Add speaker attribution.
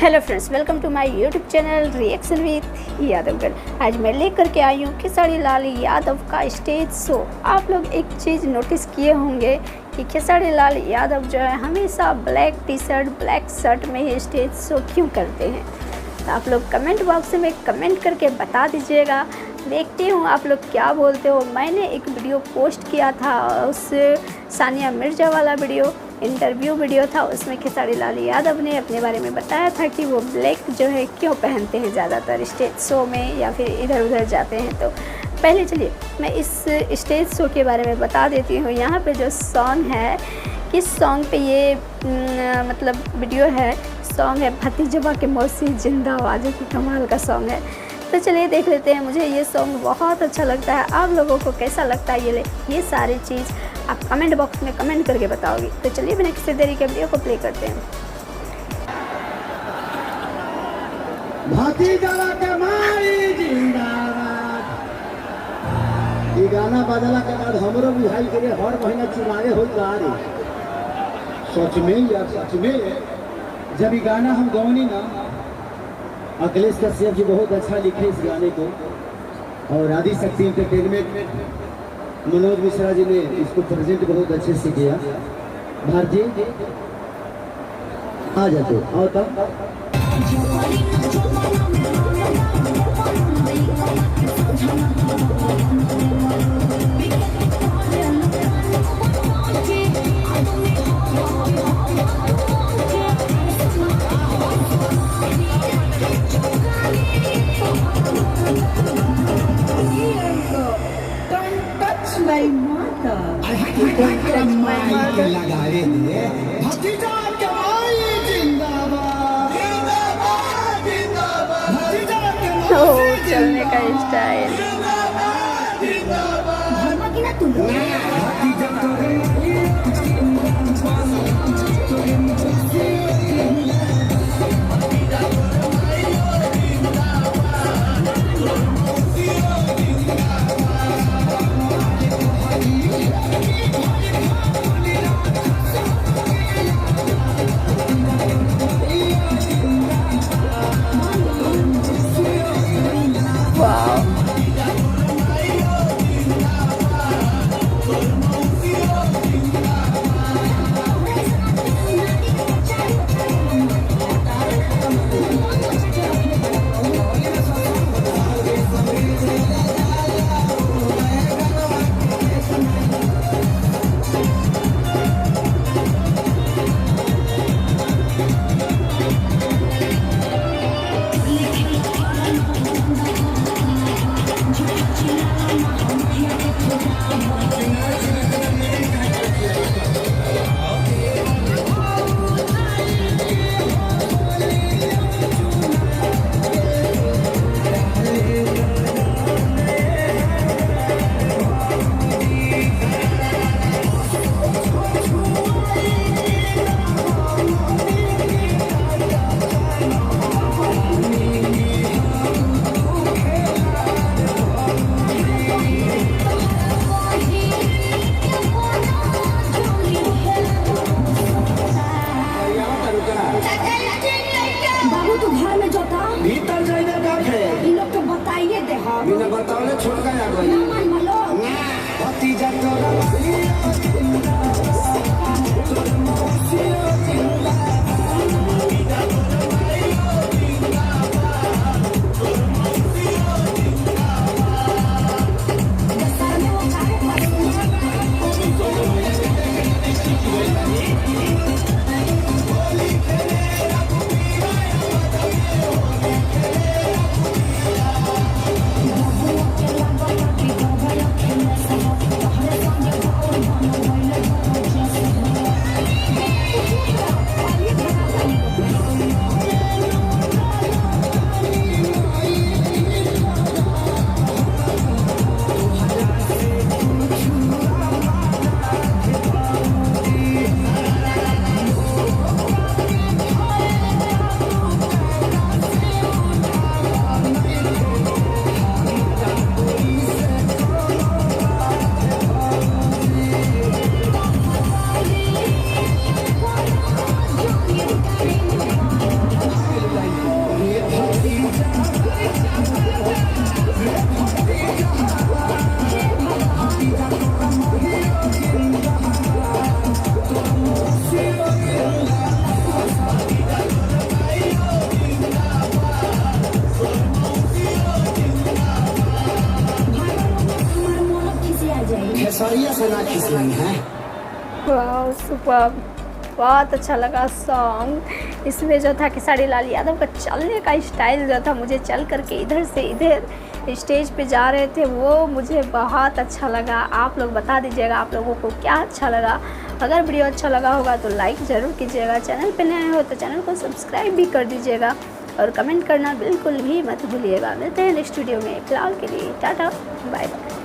Speaker 1: Hello friends, welcome two माय YouTube channel reaction विद यादवगढ़। आज मैं लेकर के आई हूँ खेसारी लाल यादव का स्टेज शो। आप लोग एक चीज़ नोटिस किए होंगे कि खेसारी लाल यादव जो है हमेशा black T shirt black shirt में ही स्टेज शो क्यों करते हैं। तो आप लोग कमेंट बॉक्स में कमेंट करके बता दीजिएगा। देखती हूँ आप लोग क्या बोलते हो। मैंने एक वीडियो पोस्ट किया था, उस सानिया मिर्ज़ा वाला वीडियो इंटरव्यू वीडियो था। उसमें खेसारी लाल यादव ने अपने बारे में बताया था कि वो ब्लैक जो है क्यों पहनते हैं ज़्यादातर स्टेज शो में या फिर इधर उधर जाते हैं। तो पहले चलिए मैं इस स्टेज शो के बारे में बता देती हूँ। यहाँ पे जो सॉन्ग है, किस सॉन्ग पे ये मतलब वीडियो है, सॉन्ग है भतीजबा के मौसी जिंदाबाद, जो कि कमाल का सॉन्ग है। तो चलिए देख लेते हैं। मुझे ये सॉन्ग बहुत अच्छा लगता है। आप लोगों को कैसा लगता है ये सारी चीज़ आप कमेंट बॉक्स में कमेंट करके बताओगी। तो चलिए बिना किसी देरी के वीडियो को प्ले करते हैं।
Speaker 2: भतीजबा के माई जिंदाबाद। ये गाना बजला के बाद हमरो बुझाई के हर महीना चुनावे हो जा रही। सच में यार, सच में जब ये गाना हम गौनी ना, अखिलेश कश्यप जी बहुत अच्छा लिखे इस गाने को, और आदि शक्ति एंटरटेनमेंट मनोज मिश्रा जी ने इसको प्रेजेंट बहुत अच्छे से किया। भारती आ जाते और तब
Speaker 1: चलने का स्टाइल
Speaker 2: भीतर जाइए का है।
Speaker 3: इन लोग को बताइए दे। हाँ
Speaker 2: बिना बतावले छोड़ के आ गई। भतीजा तोरा खेसरिया से ना खिसरी है।
Speaker 1: वाह सुपर, बहुत अच्छा लगा सॉन्ग। इसमें जो था खेसारी लाल यादव का चलने का स्टाइल जो था, मुझे चल करके इधर से इधर स्टेज पे जा रहे थे, वो मुझे बहुत अच्छा लगा। आप लोग बता दीजिएगा आप लोगों को क्या अच्छा लगा। अगर वीडियो अच्छा लगा होगा तो लाइक ज़रूर कीजिएगा, चैनल पे नए हो तो चैनल को सब्सक्राइब भी कर दीजिएगा और कमेंट करना बिल्कुल भी मत भूलिएगा। मिलते हैं नेक्स्ट वीडियो में, फिलहाल के लिए टाटा बाय बाय।